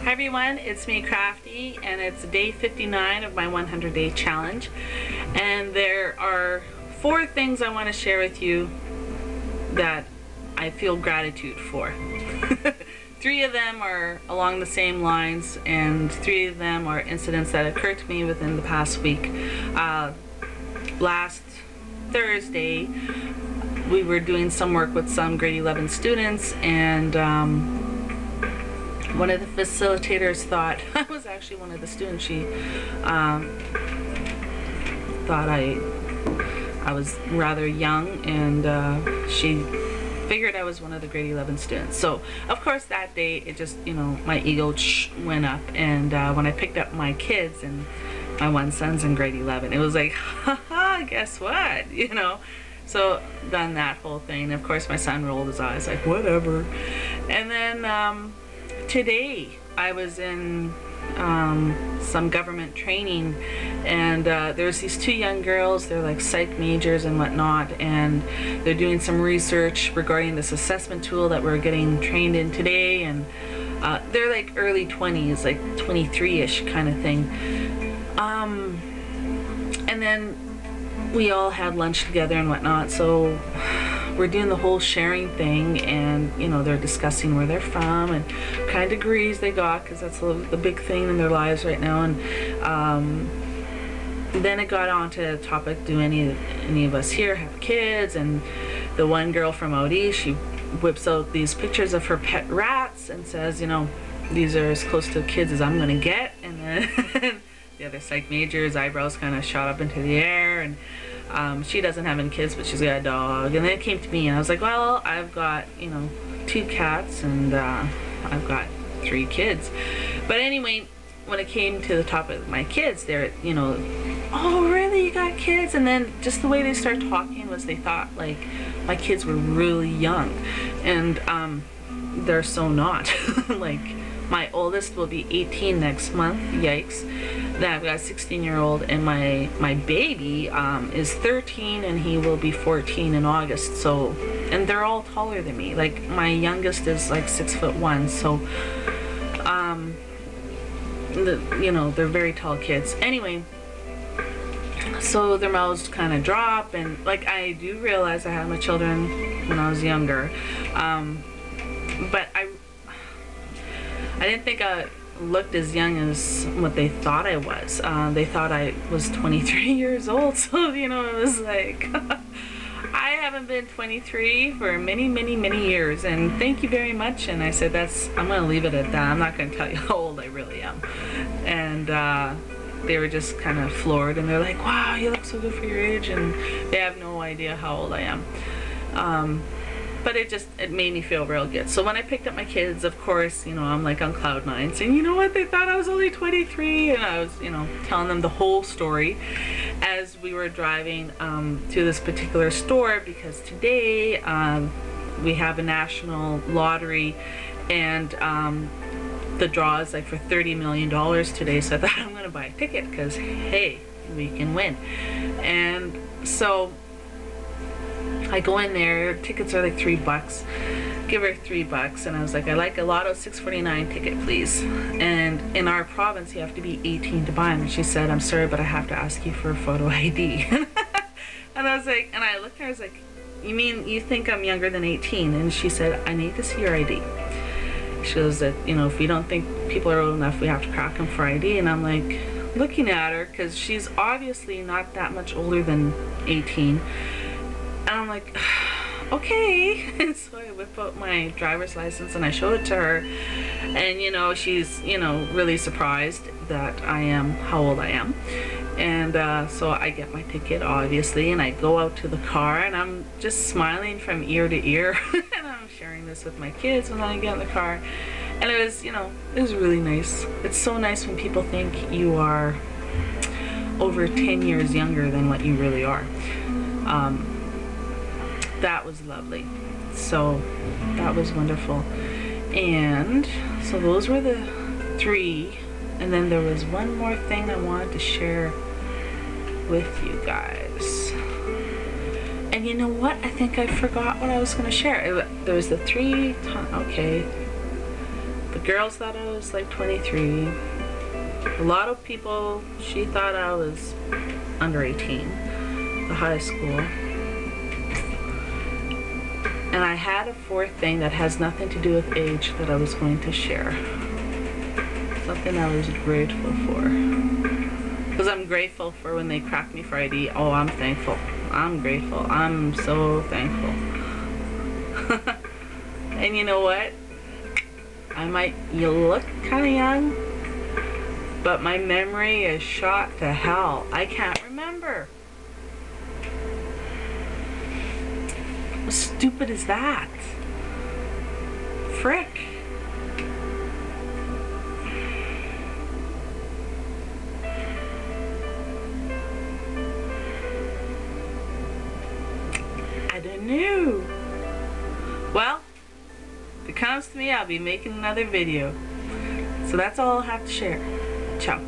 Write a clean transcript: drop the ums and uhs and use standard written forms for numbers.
Hi everyone, it's me Crafty, and it's day 59 of my 100-day challenge, and there are 4 things I want to share with you that I feel gratitude for. 3 of them are along the same lines, and 3 of them are incidents that occurred to me within the past week. Last Thursday we were doing some work with some grade 11 students, and one of the facilitators thought I was actually one of the students. She thought I was rather young, and she figured I was one of the grade 11 students. So of course that day it just, my ego went up, and when I picked up my kids, and my one son's in grade 11, it was like, haha, guess what, So done that whole thing. Of course my son rolled his eyes like, whatever. And then today I was in some government training, and there's these 2 young girls. They're like psych majors and whatnot, and they're doing some research regarding this assessment tool that we're getting trained in today, and they're like early 20s, like 23-ish kind of thing. And then we all had lunch together and whatnot, so we're doing the whole sharing thing, and they're discussing where they're from and what kind of degrees they got, because that's the big thing in their lives right now. And then it got on to the topic, do any of us here have kids? And the one girl from OD, she whips out these pictures of her pet rats and says, these are as close to kids as I'm gonna get. And then the other psych major's eyebrows kind of shot up into the air, and she doesn't have any kids, but she's got a dog. And then it came to me, and I was like, well, I've got 2 cats, and I've got 3 kids. But anyway, when it came to the topic of my kids, they're oh really, you got kids? And then just the way they started talking was they thought like my kids were really young, and they're so not. Like, my oldest will be 18 next month, yikes. Then I've got a 16-year-old, and my baby is 13, and he will be 14 in August. So, and they're all taller than me. Like, my youngest is like 6'1", so they're very tall kids. Anyway, so their mouths kind of drop, and like, I do realize I had my children when I was younger, but I didn't think I looked as young as what they thought I was. They thought I was 23 years old, so it was like I haven't been 23 for many, many, many years, and thank you very much. And I said, I'm gonna leave it at that. I'm not gonna tell you how old I really am. And they were just kind of floored, and they're like, wow, you look so good for your age, and they have no idea how old I am. But it made me feel real good. So when I picked up my kids, of course, I'm like on cloud 9, saying, you know what, they thought I was only 23, and I was, telling them the whole story as we were driving to this particular store, because today we have a national lottery, and the draw is like for $30 million today. So I thought, I'm gonna buy a ticket, because hey, we can win. And so I go in there, tickets are like $3, give her $3, and I was like, I like a Lotto 649 ticket, please. And in our province, you have to be 18 to buy them. And she said, I'm sorry, but I have to ask you for a photo ID. And I was like, and I looked at her, I was like, you mean you think I'm younger than 18? And she said, I need to see your ID. She goes that, if we don't think people are old enough, we have to crack them for ID. And I'm like, looking at her, because she's obviously not that much older than 18. And I'm like, okay. And so I whip out my driver's license and I show it to her, and she's really surprised that I am how old I am. And so I get my ticket, obviously, and I go out to the car, and I'm just smiling from ear to ear. And I'm sharing this with my kids when I get in the car, and it was it was really nice. It's so nice when people think you are over 10 years younger than what you really are. That was lovely. So that was wonderful. And so those were the 3, and then there was one more thing I wanted to share with you guys. And you know what? I think I forgot what I was going to share. There was the 3 okay, the girls thought I was like 23. A lot of people, she thought I was under 18, the high school. And I had a fourth thing that has nothing to do with age that I was going to share. Something I was grateful for. Because I'm grateful for when they crack me for ID. Oh, I'm thankful. I'm grateful. I'm so thankful. And you know what? You look kind of young, but my memory is shot to hell. I can't remember. How stupid is that? Frick. I don't know. Well, if it comes to me, I'll be making another video. So that's all I'll have to share. Ciao.